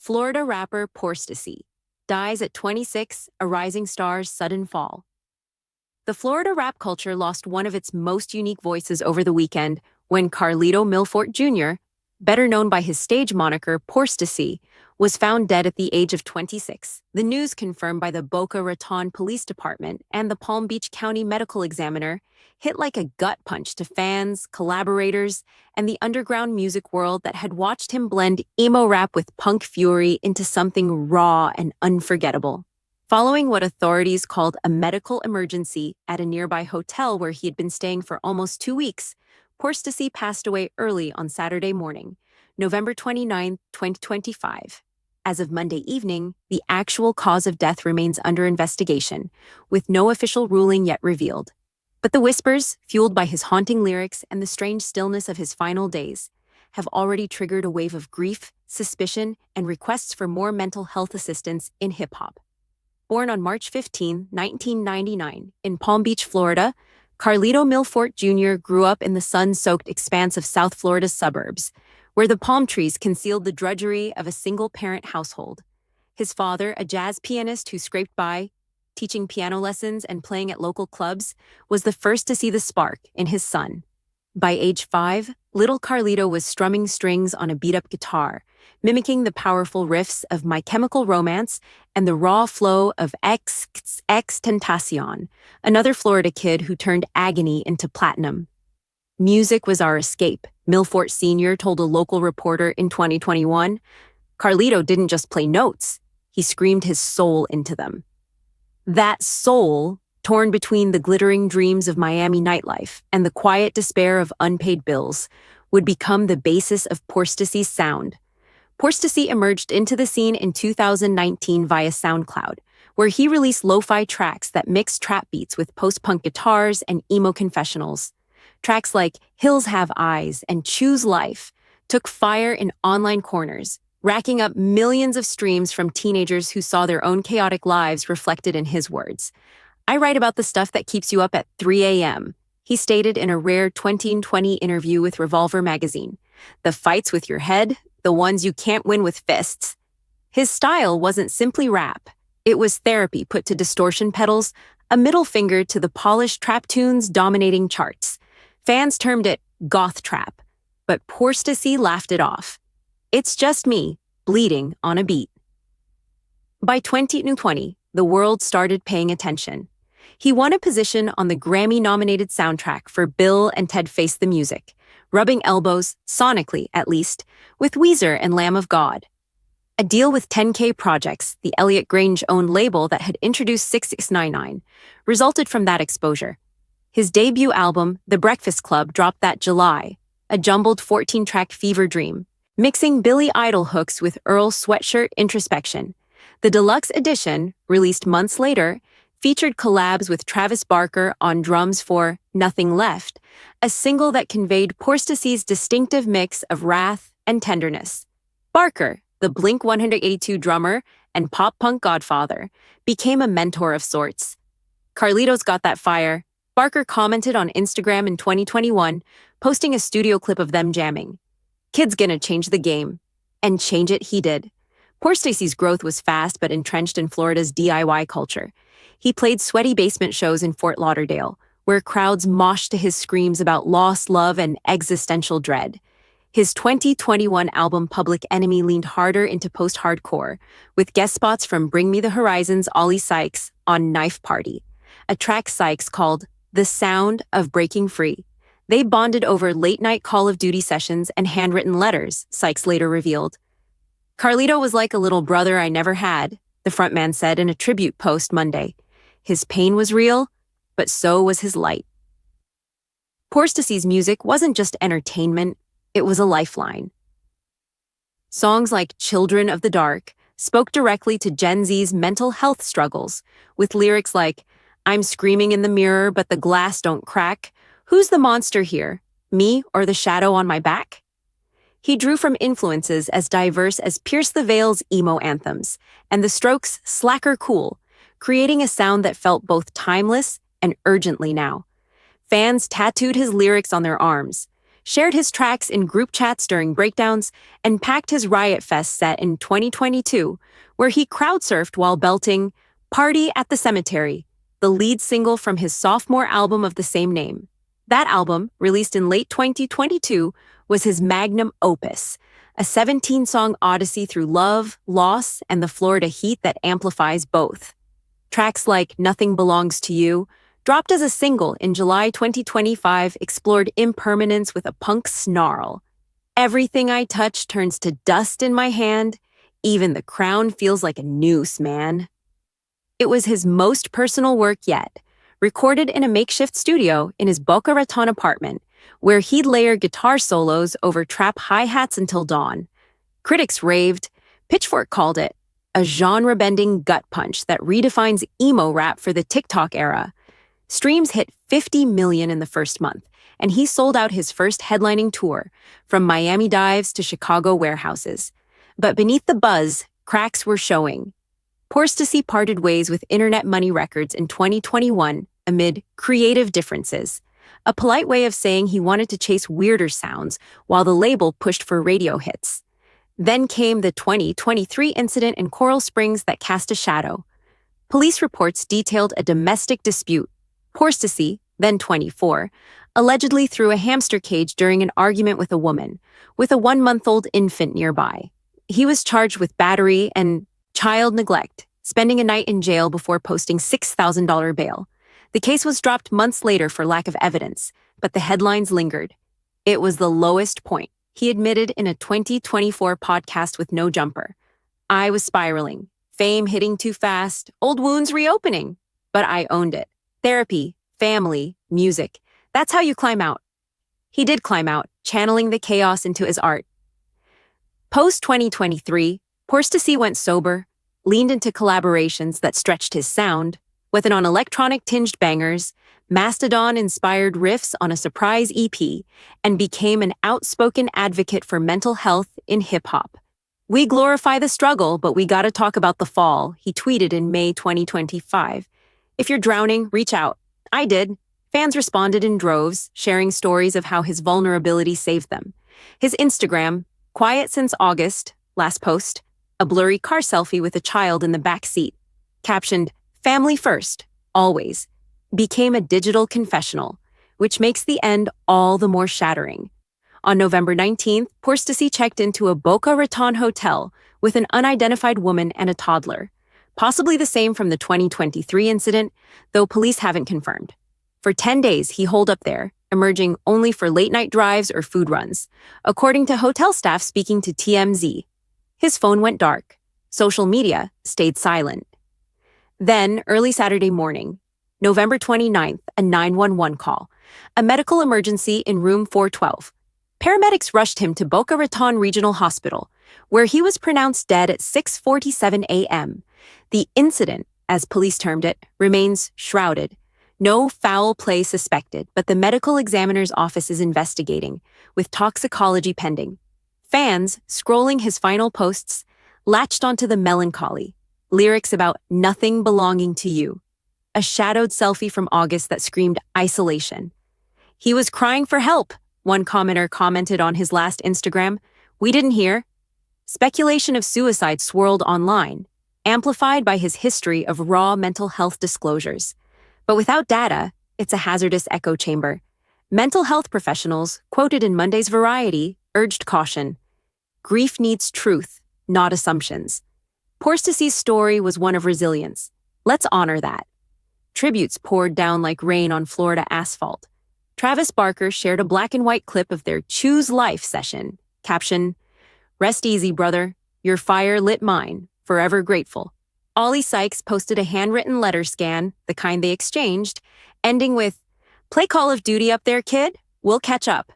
Florida rapper POORSTACY dies at 26, a rising star's sudden fall. The Florida rap culture lost one of its most unique voices over the weekend when Carlito Milfort Jr., better known by his stage moniker POORSTACY, was found dead at the age of 26. The news confirmed by the Boca Raton Police Department and the Palm Beach County Medical Examiner hit like a gut punch to fans, collaborators, and the underground music world that had watched him blend emo-rap with punk fury into something raw and unforgettable. Following what authorities called a medical emergency at a nearby hotel where he had been staying for almost 2 weeks, POORSTACY passed away early on Saturday morning, November 29, 2025. As of Monday evening, the actual cause of death remains under investigation, with no official ruling yet revealed. But the whispers, fueled by his haunting lyrics and the strange stillness of his final days, have already triggered a wave of grief, suspicion, and requests for more mental health assistance in hip-hop. Born on March 15, 1999, in Palm Beach, Florida, Carlito Milfort Jr. grew up in the sun-soaked expanse of South Florida's suburbs, where the palm trees concealed the drudgery of a single-parent household. His father, a jazz pianist who scraped by, teaching piano lessons and playing at local clubs, was the first to see the spark in his son. By age 5, little Carlito was strumming strings on a beat-up guitar, mimicking the powerful riffs of My Chemical Romance and the raw flow of XXXTentacion, another Florida kid who turned agony into platinum. Music was our escape, Milfort Sr. told a local reporter in 2021. Carlito didn't just play notes, he screamed his soul into them. That soul, torn between the glittering dreams of Miami nightlife and the quiet despair of unpaid bills, would become the basis of POORSTACY's sound. POORSTACY emerged into the scene in 2019 via SoundCloud, where he released lo-fi tracks that mixed trap beats with post-punk guitars and emo confessionals. Tracks like Hills Have Eyes and Choose Life took fire in online corners, racking up millions of streams from teenagers who saw their own chaotic lives reflected in his words. "I write about the stuff that keeps you up at 3 a.m., he stated in a rare 2020 interview with Revolver magazine. The fights with your head, the ones you can't win with fists. His style wasn't simply rap. It was therapy put to distortion pedals, a middle finger to the polished trap tunes dominating charts. Fans termed it goth trap, but POORSTACY laughed it off. It's just me, bleeding on a beat. By 2020, the world started paying attention. He won a position on the Grammy-nominated soundtrack for Bill and Ted Face the Music, rubbing elbows, sonically at least, with Weezer and Lamb of God. A deal with 10K Projects, the Elliot Grange-owned label that had introduced 6699, resulted from that exposure. His debut album, The Breakfast Club, dropped that July, a jumbled 14-track fever dream, mixing Billy Idol hooks with Earl Sweatshirt introspection. The deluxe edition, released months later, featured collabs with Travis Barker on drums for Nothing Left, a single that conveyed POORSTACY's distinctive mix of wrath and tenderness. Barker, the Blink-182 drummer and pop-punk godfather, became a mentor of sorts. "Carlito's got that fire," Barker commented on Instagram in 2021, posting a studio clip of them jamming. "Kid's gonna change the game." And change it he did. POORSTACY's growth was fast but entrenched in Florida's DIY culture. He played sweaty basement shows in Fort Lauderdale, where crowds moshed to his screams about lost love and existential dread. His 2021 album Public Enemy leaned harder into post-hardcore, with guest spots from Bring Me the Horizon's Oli Sykes on Knife Party, a track Sykes called The Sound of Breaking Free. They bonded over late-night Call of Duty sessions and handwritten letters, Sykes later revealed. "Carlito was like a little brother I never had," the frontman said in a tribute post Monday. His pain was real, but so was his light. POORSTACY's music wasn't just entertainment, it was a lifeline. Songs like Children of the Dark spoke directly to Gen Z's mental health struggles, with lyrics like, "I'm screaming in the mirror, but the glass don't crack. Who's the monster here, me or the shadow on my back?" He drew from influences as diverse as Pierce the Veil's emo anthems and The Strokes' Slacker Cool, creating a sound that felt both timeless and urgently now. Fans tattooed his lyrics on their arms, shared his tracks in group chats during breakdowns, and packed his Riot Fest set in 2022, where he crowd-surfed while belting Party at the Cemetery, the lead single from his sophomore album of the same name. That album, released in late 2022, was his magnum opus, a 17-song odyssey through love, loss, and the Florida heat that amplifies both. Tracks like Nothing Belongs to You, dropped as a single in July 2025, explored impermanence with a punk snarl. Everything I touch turns to dust in my hand. Even the crown feels like a noose, man. It was his most personal work yet, recorded in a makeshift studio in his Boca Raton apartment, where he'd layer guitar solos over trap hi-hats until dawn. Critics raved. Pitchfork called it a genre-bending gut punch that redefines emo-rap for the TikTok era. Streams hit 50 million in the first month, and he sold out his first headlining tour, from Miami dives to Chicago warehouses. But beneath the buzz, cracks were showing. POORSTACY parted ways with Internet Money Records in 2021 amid creative differences, a polite way of saying he wanted to chase weirder sounds while the label pushed for radio hits. Then came the 2023 incident in Coral Springs that cast a shadow. Police reports detailed a domestic dispute. POORSTACY, then 24, allegedly threw a hamster cage during an argument with a woman, with a 1-month-old infant nearby. He was charged with battery and child neglect, spending a night in jail before posting $6,000 bail. The case was dropped months later for lack of evidence, but the headlines lingered. It was the lowest point, he admitted in a 2024 podcast with No Jumper. I was spiraling, fame hitting too fast, old wounds reopening. But I owned it. Therapy, family, music. That's how you climb out. He did climb out, channeling the chaos into his art. Post-2023, POORSTACY went sober, leaned into collaborations that stretched his sound, Whethan on electronic-tinged bangers, Mastodon-inspired riffs on a surprise EP, and became an outspoken advocate for mental health in hip-hop. We glorify the struggle, but we gotta talk about the fall, he tweeted in May 2025. If you're drowning, reach out. I did. Fans responded in droves, sharing stories of how his vulnerability saved them. His Instagram, quiet since August, last post, a blurry car selfie with a child in the back seat, captioned, "Family first, always," became a digital confessional, which makes the end all the more shattering. On November 19th, POORSTACY checked into a Boca Raton hotel with an unidentified woman and a toddler, possibly the same from the 2023 incident, though police haven't confirmed. For 10 days, he holed up there, emerging only for late-night drives or food runs, according to hotel staff speaking to TMZ. His phone went dark. Social media stayed silent. Then, early Saturday morning, November 29th, a 911 call, a medical emergency in room 412. Paramedics rushed him to Boca Raton Regional Hospital, where he was pronounced dead at 6:47 a.m. The incident, as police termed it, remains shrouded. No foul play suspected, but the medical examiner's office is investigating, with toxicology pending. Fans, scrolling his final posts, latched onto the melancholy, lyrics about nothing belonging to you, a shadowed selfie from August that screamed isolation. He was crying for help, one commenter commented on his last Instagram. We didn't hear. Speculation of suicide swirled online, amplified by his history of raw mental health disclosures. But without data, it's a hazardous echo chamber. Mental health professionals, quoted in Monday's Variety, urged caution. Grief needs truth, not assumptions. POORSTACY's story was one of resilience. Let's honor that. Tributes poured down like rain on Florida asphalt. Travis Barker shared a black and white clip of their Choose Life session. Caption, "Rest easy, brother. Your fire lit mine. Forever grateful." Oli Sykes posted a handwritten letter scan, the kind they exchanged, ending with, "Play Call of Duty up there, kid. We'll catch up."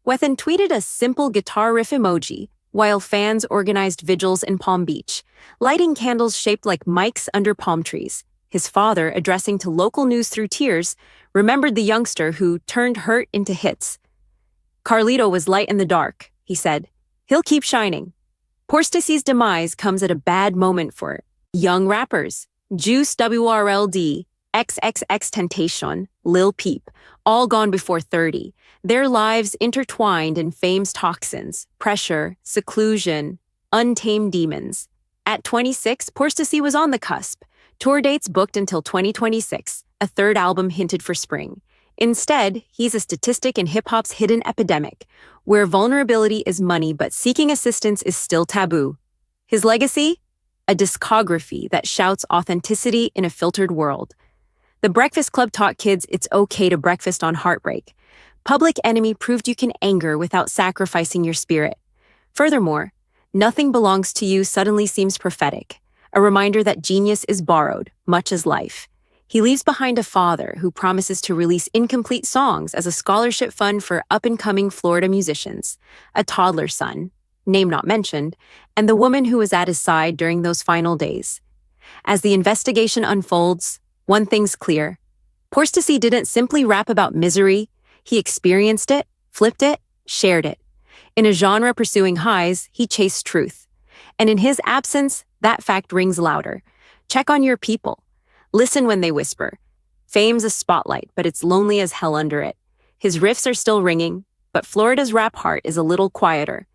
Whethan tweeted a simple guitar riff emoji, while fans organized vigils in Palm Beach, lighting candles shaped like mics under palm trees. His father, addressing to local news through tears, remembered the youngster who turned hurt into hits. "Carlito was light in the dark," he said. "He'll keep shining." POORSTACY's demise comes at a bad moment for young rappers. Juice WRLD, XXXTentacion, Lil Peep, all gone before 30, their lives intertwined in fame's toxins, pressure, seclusion, untamed demons. At 26, POORSTACY was on the cusp. Tour dates booked until 2026, a third album hinted for spring. Instead, he's a statistic in hip-hop's hidden epidemic, where vulnerability is money but seeking assistance is still taboo. His legacy? A discography that shouts authenticity in a filtered world. The Breakfast Club taught kids it's okay to breakfast on heartbreak. Public Enemy proved you can anger without sacrificing your spirit. Furthermore, Nothing Belongs to You suddenly seems prophetic, a reminder that genius is borrowed, much as life. He leaves behind a father who promises to release incomplete songs as a scholarship fund for up-and-coming Florida musicians, a toddler son, name not mentioned, and the woman who was at his side during those final days. As the investigation unfolds, one thing's clear. POORSTACY didn't simply rap about misery, he experienced it, flipped it, shared it. In a genre pursuing highs, he chased truth. And in his absence, that fact rings louder. Check on your people. Listen when they whisper. Fame's a spotlight, but it's lonely as hell under it. His riffs are still ringing, but Florida's rap heart is a little quieter.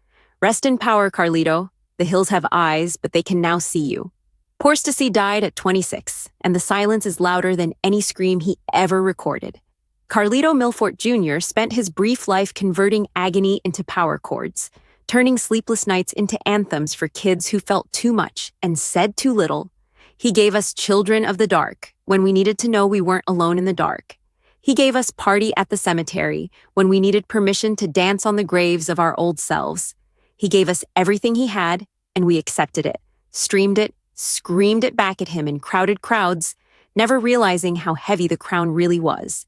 Rest in power, Carlito. The hills have eyes, but they can now see you. POORSTACY died at 26, and the silence is louder than any scream he ever recorded. Carlito Milfort Jr. spent his brief life converting agony into power chords, turning sleepless nights into anthems for kids who felt too much and said too little. He gave us Children of the Dark when we needed to know we weren't alone in the dark. He gave us Party at the Cemetery when we needed permission to dance on the graves of our old selves. He gave us everything he had, and we accepted it, streamed it, screamed it back at him in crowded crowds, never realizing how heavy the crown really was.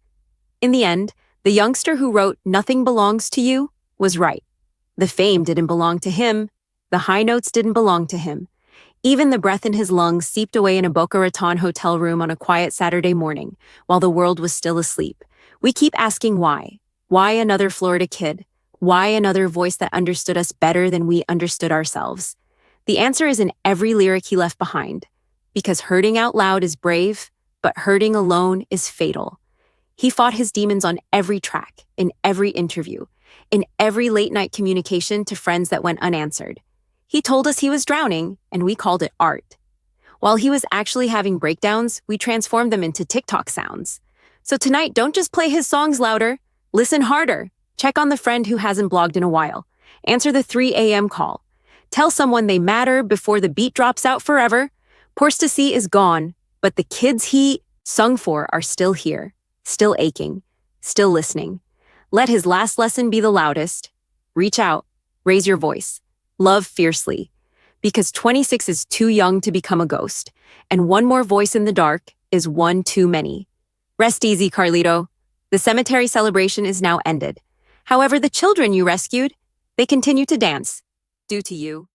In the end, the youngster who wrote Nothing Belongs to You was right. The fame didn't belong to him. The high notes didn't belong to him. Even the breath in his lungs seeped away in a Boca Raton hotel room on a quiet Saturday morning, while the world was still asleep. We keep asking why. Why another Florida kid? Why another voice that understood us better than we understood ourselves? The answer is in every lyric he left behind. Because hurting out loud is brave, but hurting alone is fatal. He fought his demons on every track, in every interview, in every late-night communication to friends that went unanswered. He told us he was drowning, and we called it art. While he was actually having breakdowns, we transformed them into TikTok sounds. So tonight, don't just play his songs louder. Listen harder. Check on the friend who hasn't blogged in a while. Answer the 3 a.m. call. Tell someone they matter before the beat drops out forever. POORSTACY is gone, but the kids he sung for are still here, still aching, still listening. Let his last lesson be the loudest. Reach out, raise your voice, love fiercely, because 26 is too young to become a ghost, and one more voice in the dark is one too many. Rest easy, Carlito. The cemetery celebration is now ended. However, the children you rescued, they continue to dance. Due to you.